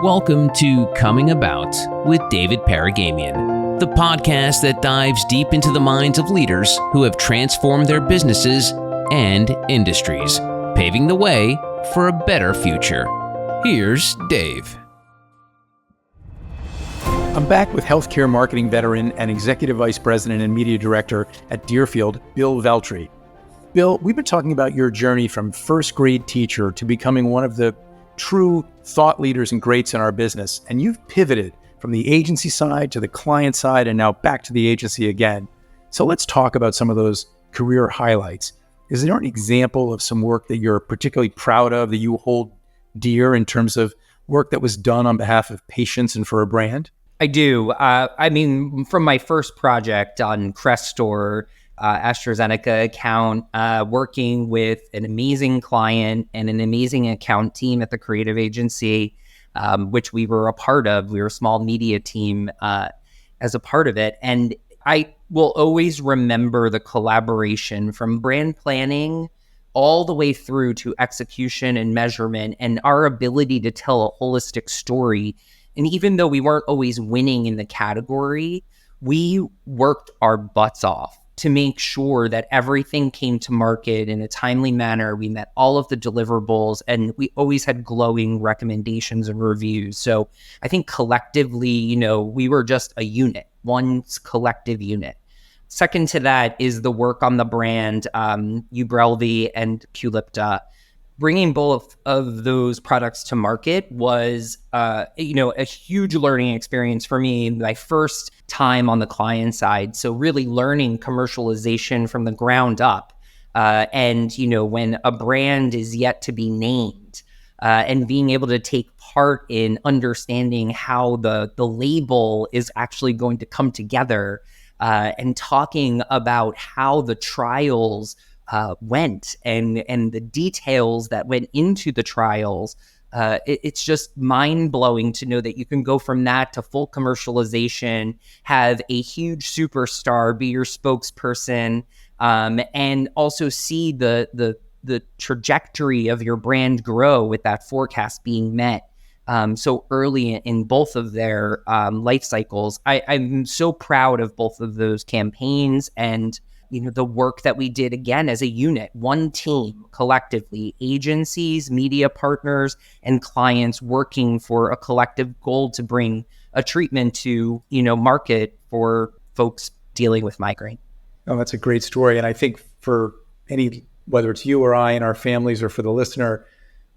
Welcome to Coming About with David Paragamian, the podcast that dives deep into the minds of leaders who have transformed their businesses and industries, paving the way for a better future. Here's Dave. I'm back with healthcare marketing veteran and executive vice president and media director at Deerfield, Bill Veltre. Bill, we've been talking about your journey from first grade teacher to becoming one of the true thought leaders and greats in our business. And you've pivoted from the agency side to the client side and now back to the agency again. So let's talk about some of those career highlights. Is there an example of some work that you're particularly proud of, that you hold dear in terms of work that was done on behalf of patients and for a brand? I do. From my first project on Crestor, AstraZeneca account, working with an amazing client and an amazing account team at the creative agency, which we were a part of. We were a small media team as a part of it. And I will always remember the collaboration from brand planning all the way through to execution and measurement, and our ability to tell a holistic story. And even though we weren't always winning in the category, we worked our butts off to make sure that everything came to market in a timely manner. We met all of the deliverables, and we always had glowing recommendations and reviews. So I think collectively, we were just a unit, one collective unit. Second to that is the work on the brand, Ubrelvy and Qulipta. Bringing both of those products to market was, a huge learning experience for me. My first time on the client side, so really learning commercialization from the ground up. When a brand is yet to be named, and being able to take part in understanding how the label is actually going to come together, and talking about how the trials went and the details that went into the trials. It's just mind-blowing to know that you can go from that to full commercialization, have a huge superstar be your spokesperson, and also see the trajectory of your brand grow with that forecast being met so early in both of their life cycles. I'm so proud of both of those campaigns and the work that we did again as a unit, one team, collectively, agencies, media partners, and clients working for a collective goal to bring a treatment to, market for folks dealing with migraine. Oh, that's a great story. And I think for whether it's you or I and our families or for the listener,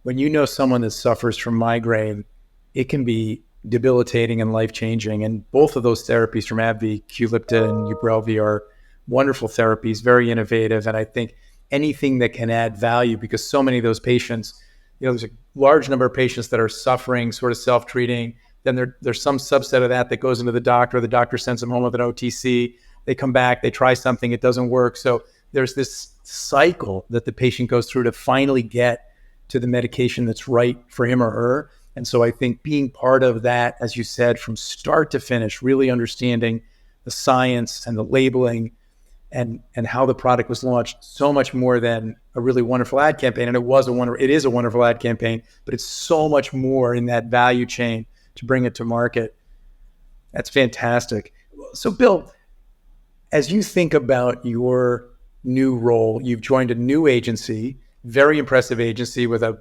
when you know someone that suffers from migraine, it can be debilitating and life-changing. And both of those therapies from AbbVie, Qulipta and Ubrelvy, are wonderful therapies, very innovative. And I think anything that can add value, because so many of those patients, there's a large number of patients that are suffering, sort of self-treating. Then there's some subset of that goes into the doctor sends them home with an OTC. They come back, they try something, it doesn't work. So there's this cycle that the patient goes through to finally get to the medication that's right for him or her. And so I think being part of that, as you said, from start to finish, really understanding the science and the labeling and how the product was launched, so much more than a really wonderful ad campaign. And it is a wonderful ad campaign, but it's so much more in that value chain to bring it to market. That's fantastic. So Bill, as you think about your new role, you've joined a new agency, very impressive agency with a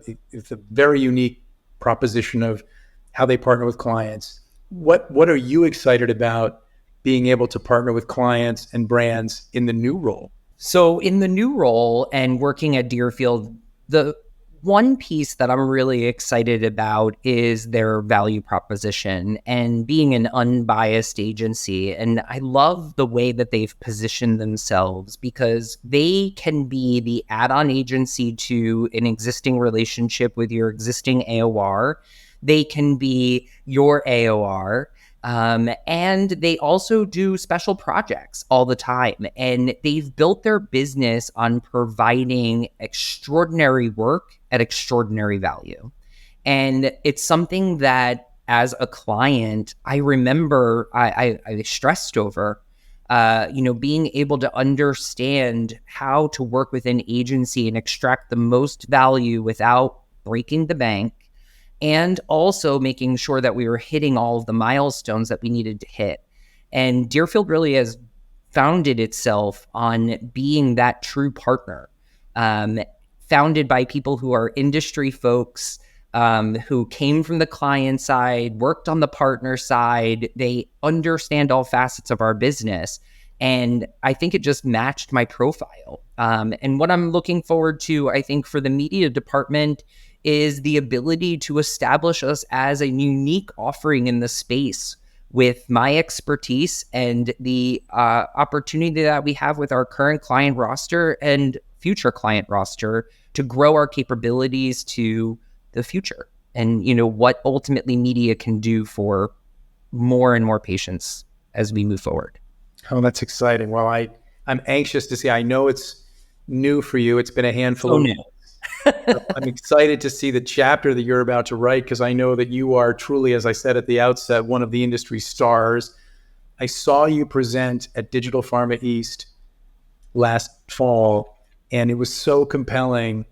very unique proposition of how they partner with clients. What are you excited about being able to partner with clients and brands in the new role? So in the new role and working at Deerfield, the one piece that I'm really excited about is their value proposition and being an unbiased agency. And I love the way that they've positioned themselves, because they can be the add-on agency to an existing relationship with your existing AOR. They can be your AOR. And they also do special projects all the time. And they've built their business on providing extraordinary work at extraordinary value. And it's something that, as a client, I remember I stressed over, being able to understand how to work with an agency and extract the most value without breaking the bank, and also making sure that we were hitting all of the milestones that we needed to hit. And Deerfield really has founded itself on being that true partner, founded by people who are industry folks, who came from the client side, worked on the partner side. They understand all facets of our business. And I think it just matched my profile. And what I'm looking forward to, I think, for the media department is the ability to establish us as a unique offering in the space with my expertise and the opportunity that we have with our current client roster and future client roster to grow our capabilities to the future and, what ultimately media can do for more and more patients as we move forward. Oh, that's exciting. Well, I'm anxious to see. I know it's new for you. It's been a handful of new. I'm excited to see the chapter that you're about to write, because I know that you are truly, as I said at the outset, one of the industry stars. I saw you present at Digital Pharma East last fall, and it was so compelling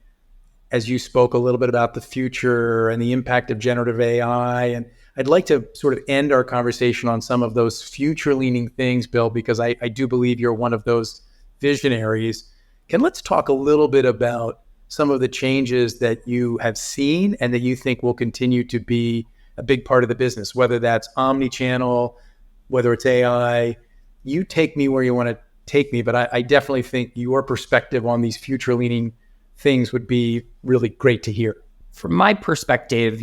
as you spoke a little bit about the future and the impact of generative AI. And I'd like to sort of end our conversation on some of those future-leaning things, Bill, because I do believe you're one of those visionaries. Let's talk a little bit about some of the changes that you have seen and that you think will continue to be a big part of the business, whether that's omni-channel, whether it's AI. You take me where you want to take me, but I definitely think your perspective on these future-leaning things would be really great to hear. From my perspective,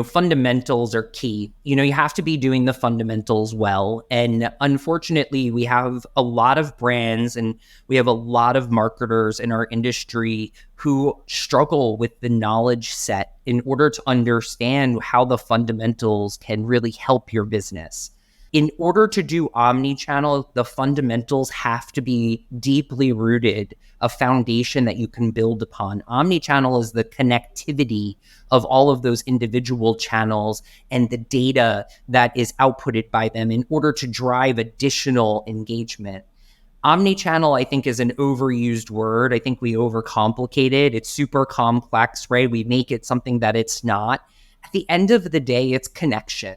fundamentals are key. You have to be doing the fundamentals well. And unfortunately, we have a lot of brands and we have a lot of marketers in our industry who struggle with the knowledge set in order to understand how the fundamentals can really help your business. In order to do omni-channel, the fundamentals have to be deeply rooted, a foundation that you can build upon. Omni-channel is the connectivity of all of those individual channels and the data that is outputted by them in order to drive additional engagement. Omni-channel, I think, is an overused word. I think we overcomplicate it. It's super complex, right? We make it something that it's not. At the end of the day, it's connection.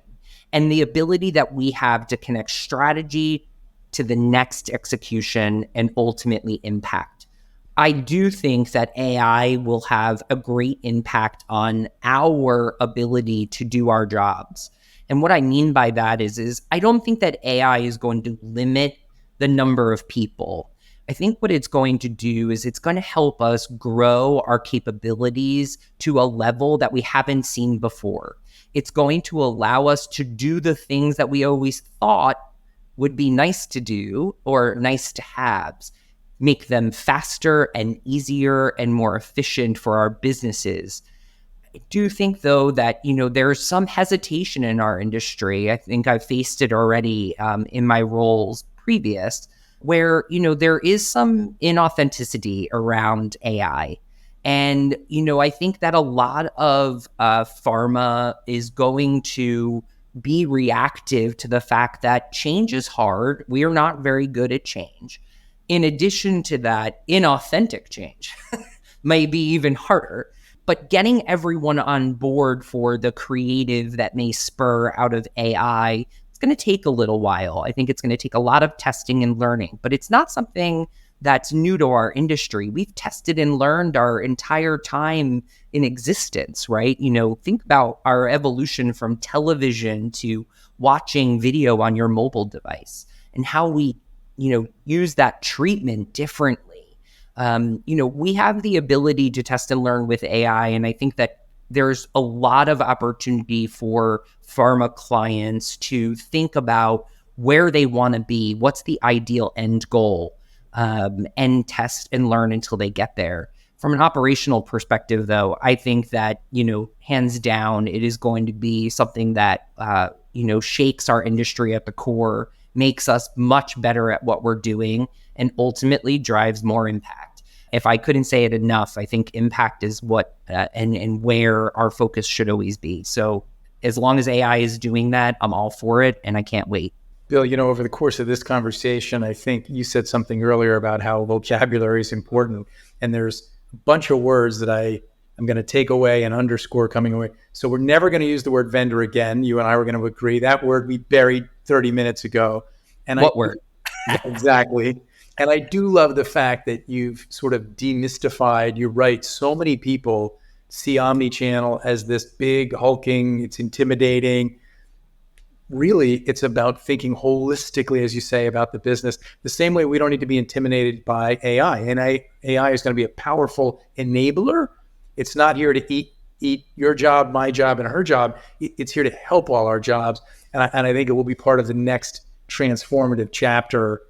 And the ability that we have to connect strategy to the next execution and ultimately impact. I do think that AI will have a great impact on our ability to do our jobs. And what I mean by that is I don't think that AI is going to limit the number of people. I think what it's going to do is it's going to help us grow our capabilities to a level that we haven't seen before. It's going to allow us to do the things that we always thought would be nice to do or nice to have, make them faster and easier and more efficient for our businesses. I do think, though, that, there's some hesitation in our industry. I think I've faced it already in my roles previous, where, there is some inauthenticity around AI. And, I think that a lot of pharma is going to be reactive to the fact that change is hard. We are not very good at change. In addition to that, inauthentic change may be even harder. But getting everyone on board for the creative that may spur out of AI, it's going to take a little while. I think it's going to take a lot of testing and learning, but it's not something that's new to our industry. We've tested and learned our entire time in existence, right? Think about our evolution from television to watching video on your mobile device and how we, use that treatment differently. We have the ability to test and learn with AI, and I think that there's a lot of opportunity for pharma clients to think about where they want to be, what's the ideal end goal, and test and learn until they get there. From an operational perspective, though, I think that, hands down, it is going to be something that, shakes our industry at the core, makes us much better at what we're doing, and ultimately drives more impact. If I couldn't say it enough, I think impact is what and where our focus should always be. So as long as AI is doing that, I'm all for it, and I can't wait. Bill, over the course of this conversation, I think you said something earlier about how vocabulary is important. And there's a bunch of words that I I'm going to take away an underscore coming away. So we're never going to use the word vendor again. You and I were going to agree. That word we buried 30 minutes ago. And What word? Exactly. And I do love the fact that you've sort of demystified. You're right. So many people see omnichannel as this big hulking, it's intimidating. Really, it's about thinking holistically, as you say, about the business. The same way we don't need to be intimidated by AI. And AI is going to be a powerful enabler. It's not here to eat your job, my job, and her job. It's here to help all our jobs. And I think it will be part of the next transformative chapter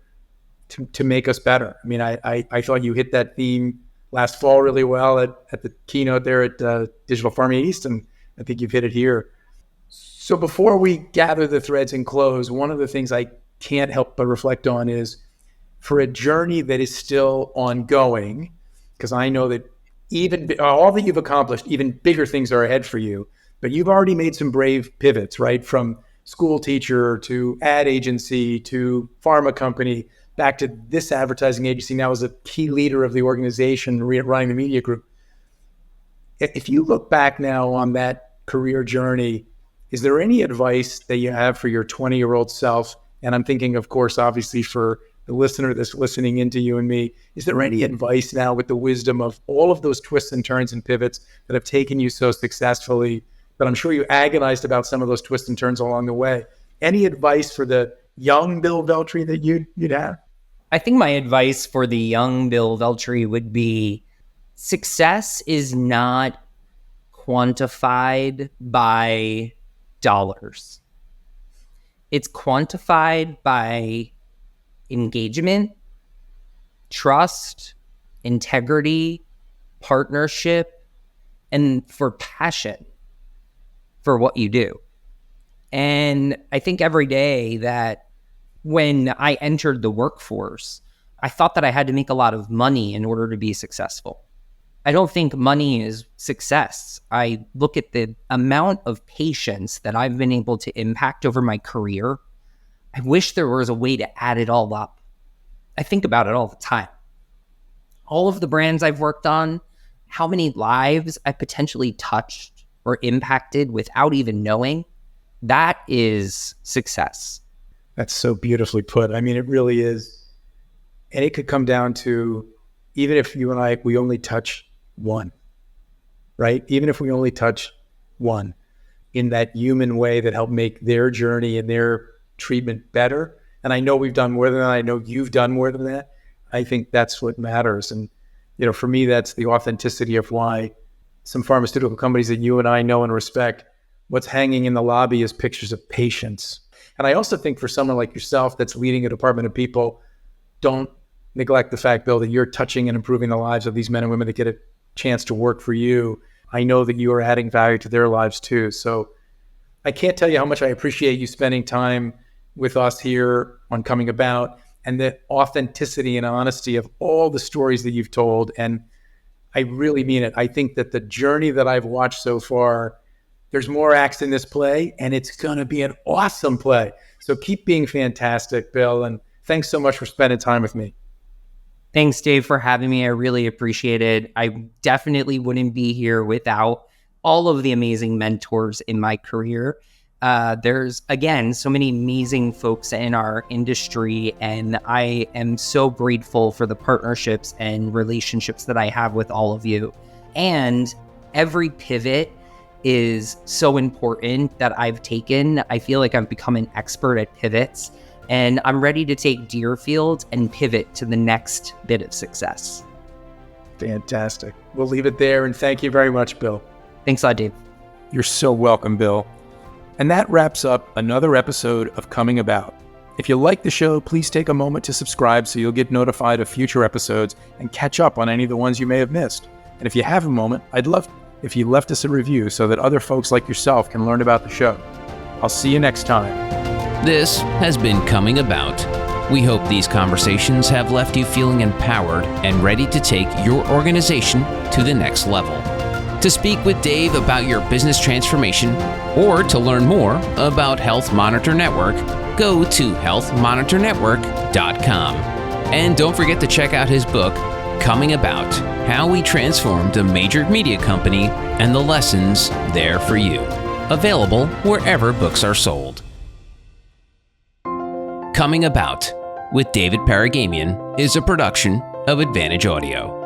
to make us better. I mean, I thought you hit that theme last fall really well at the keynote there at Digital Farming East, and I think you've hit it here. So before we gather the threads and close, one of the things I can't help but reflect on is for a journey that is still ongoing, because I know that even all that you've accomplished, even bigger things are ahead for you, but you've already made some brave pivots, right? From school teacher to ad agency to pharma company, back to this advertising agency now as a key leader of the organization running the media group. If you look back now on that career journey, is there any advice that you have for your 20-year-old self? And I'm thinking, of course, obviously for the listener that's listening into you and me, is there any advice now with the wisdom of all of those twists and turns and pivots that have taken you so successfully? But I'm sure you agonized about some of those twists and turns along the way. Any advice for the young Bill Veltre that you'd have? I think my advice for the young Bill Veltre would be success is not quantified by dollars. It's quantified by engagement, trust, integrity, partnership, and for passion for what you do. And I think every day that when I entered the workforce, I thought that I had to make a lot of money in order to be successful. I don't think money is success. I look at the amount of patience that I've been able to impact over my career. I wish there was a way to add it all up. I think about it all the time. All of the brands I've worked on, how many lives I potentially touched or impacted without even knowing, that is success. That's so beautifully put. I mean, it really is. And it could come down to, even if you and I, we only touch one, right? Even if we only touch one in that human way that helped make their journey and their treatment better. And I know we've done more than that. I know you've done more than that. I think that's what matters. And, you know, for me, that's the authenticity of why some pharmaceutical companies that you and I know and respect, what's hanging in the lobby is pictures of patience. And I also think for someone like yourself that's leading a department of people, don't neglect the fact, Bill, that you're touching and improving the lives of these men and women that get a chance to work for you. I know that you are adding value to their lives too. So I can't tell you how much I appreciate you spending time with us here on Coming About, and the authenticity and honesty of all the stories that you've told. And I really mean it. I think that the journey that I've watched so far, there's more acts in this play, and it's going to be an awesome play. So keep being fantastic, Bill. And thanks so much for spending time with me. Thanks, Dave, for having me. I really appreciate it. I definitely wouldn't be here without all of the amazing mentors in my career. There's, again, so many amazing folks in our industry, and I am so grateful for the partnerships and relationships that I have with all of you. And every pivot is so important that I've taken. I feel like I've become an expert at pivots, and I'm ready to take Deerfield and pivot to the next bit of success. Fantastic. We'll leave it there, and thank you very much, Bill. Thanks a lot, Dave. You're so welcome, Bill. And that wraps up another episode of Coming About. If you like the show, please take a moment to subscribe so you'll get notified of future episodes and catch up on any of the ones you may have missed. And if you have a moment, I'd love if you left us a review so that other folks like yourself can learn about the show. I'll see you next time. This has been Coming About. We hope these conversations have left you feeling empowered and ready to take your organization to the next level. To speak with Dave about your business transformation or to learn more about Health Monitor Network, go to healthmonitornetwork.com. And don't forget to check out his book, Coming About. How We Transformed a Major Media Company and the Lessons There for You. Available wherever books are sold. Coming About with David Paragamian is a production of Advantage Audio.